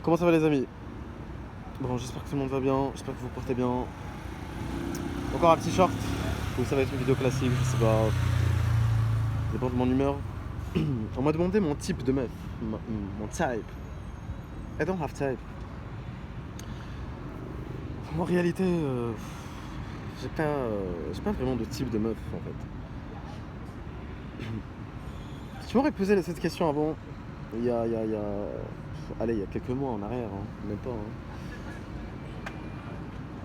Comment ça va les amis? Bon, j'espère que tout le monde va bien, j'espère que vous vous portez bien. Encore un petit short, ou ça va être une vidéo classique, je sais pas. Ça dépend de mon humeur. On m'a demandé mon type de meuf, mon type. I don't have type. En réalité, j'ai pas vraiment de type de meuf en fait. Si tu m'aurais posé cette question avant, allez, il y a quelques mois en arrière, hein, même pas. Hein.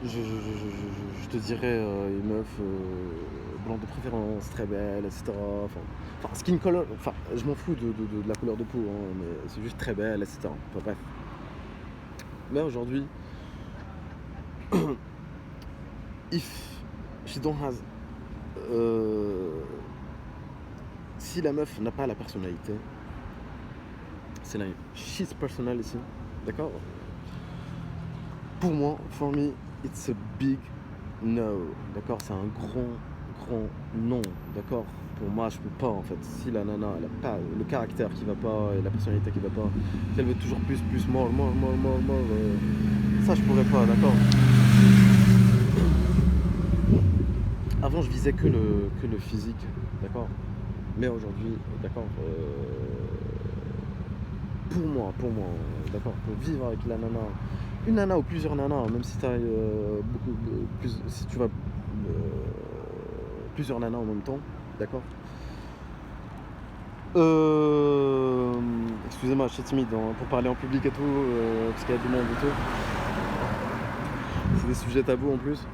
Je te dirais une meuf blonde de préférence, très belle, etc. Enfin, skin color, enfin, je m'en fous de la couleur de peau, hein, mais c'est juste très belle, etc. Enfin, bref. Là aujourd'hui, if she don't has, si la meuf n'a pas la personnalité, c'est la she's personality, d'accord? Pour moi, for me, it's a big no, d'accord? C'est un grand non, d'accord? Pour moi, je peux pas en fait. Si la nana, elle a pas le caractère qui va pas et la personnalité qui va pas, si elle veut toujours plus, more, ça je pourrais pas, d'accord? Avant, je visais que le physique, d'accord? Mais aujourd'hui, d'accord? Pour moi, d'accord? Pour vivre avec la nana, une nana ou plusieurs nanas, même si tu as si tu vas plusieurs nanas en même temps, d'accord? Excusez-moi, je suis timide hein, pour parler en public et tout, parce qu'il y a du monde et tout. C'est des sujets tabous en plus.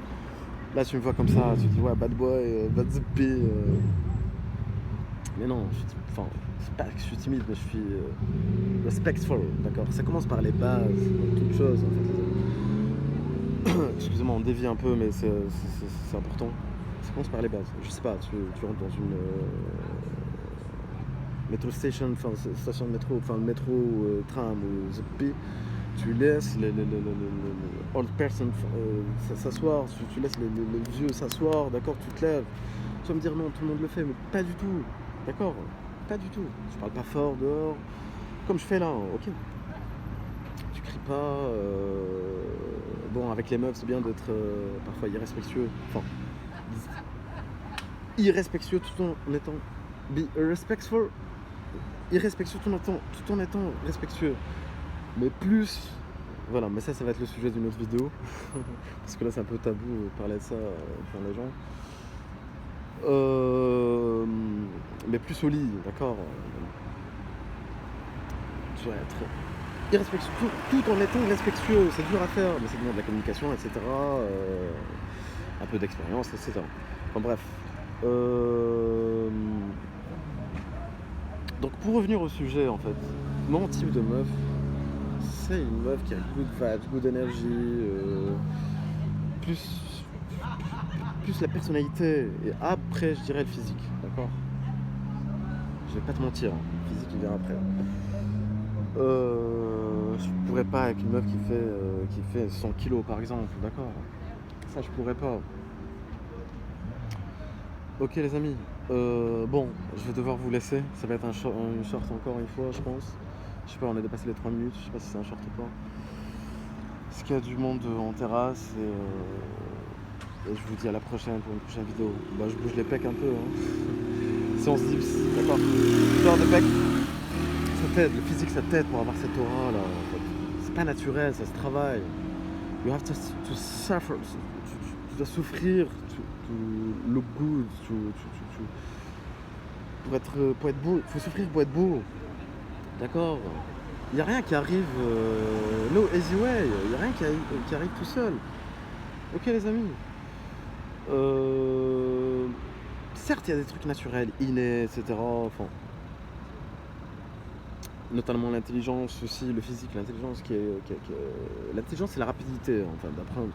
Là, tu me vois comme ça, tu te dis ouais, bad boy, bad zippy. Mais non, c'est pas que je suis timide, mais je suis respectful, d'accord? Ça commence par les bases, toute chose en fait. Excusez-moi, on dévie un peu, mais c'est important. Ça commence par les bases. Je sais pas, tu rentres dans une métro station, enfin station de métro, enfin le métro, tram ou ZP, tu laisses les old person s'asseoir, tu laisses les vieux s'asseoir, d'accord? Tu te lèves. Tu vas me dire non, tout le monde le fait, mais pas du tout, d'accord? Pas du tout. Je parle pas fort dehors, comme je fais là, ok? Tu cries pas. Bon, avec les meufs, c'est bien d'être parfois irrespectueux. Enfin, irrespectueux tout en étant. Be respectful. Irrespectueux tout en étant respectueux. Mais plus. Voilà, mais ça va être le sujet d'une autre vidéo. Parce que là, c'est un peu tabou de parler de ça pour les gens. Mais plus au lit, d'accord? Tu vas être irrespectueux tout en étant respectueux. C'est dur à faire, mais ça demande de la communication, etc. Un peu d'expérience, etc. Enfin bref. Donc pour revenir au sujet, en fait, mon type de meuf, c'est une meuf qui a good vibes, good énergie, plus la personnalité, et après je dirais le physique, d'accord? Je vais pas te mentir, hein, le physique il vient après. Je pourrais pas avec une meuf qui fait 100 kilos par exemple, d'accord? Ça je pourrais pas. Ok les amis, bon, je vais devoir vous laisser, ça va être une short encore une fois je pense. Je sais pas, on a dépassé les 3 minutes, je sais pas si c'est un short ou pas. Parce qu'il y a du monde en terrasse et je vous dis à la prochaine pour une prochaine vidéo. Bah je bouge les pecs un peu, hein. Séance dips, d'accord? Fleur de pecs, ça t'aide, le physique ça t'aide pour avoir cette aura là. En fait. C'est pas naturel, ça se travaille. You have to suffer, tu dois souffrir, to look good, pour être beau, il faut souffrir pour être beau, d'accord? Il n'y a rien qui arrive, no easy way, il n'y a rien qui arrive tout seul. Ok les amis, certes il y a des trucs naturels, innés, etc. Enfin, notamment l'intelligence aussi, le physique, l'intelligence l'intelligence c'est la rapidité enfin, d'apprendre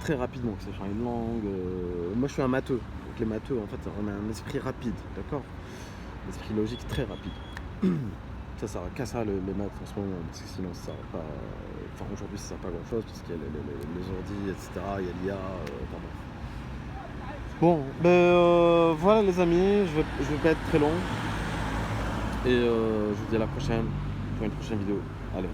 très rapidement, que ce soit une langue. Moi je suis un matheux, donc les matheux en fait on a un esprit rapide, d'accord? Un esprit logique très rapide. Ça sert qu'à ça les maths en ce moment, parce que sinon ça sert pas. Enfin aujourd'hui ça sert pas grand chose parce qu'il y a les ordi, etc. Il y a l'IA, pardon. Bon, voilà les amis, je vais pas être très long. Et je vous dis à la prochaine pour une prochaine vidéo. Allez.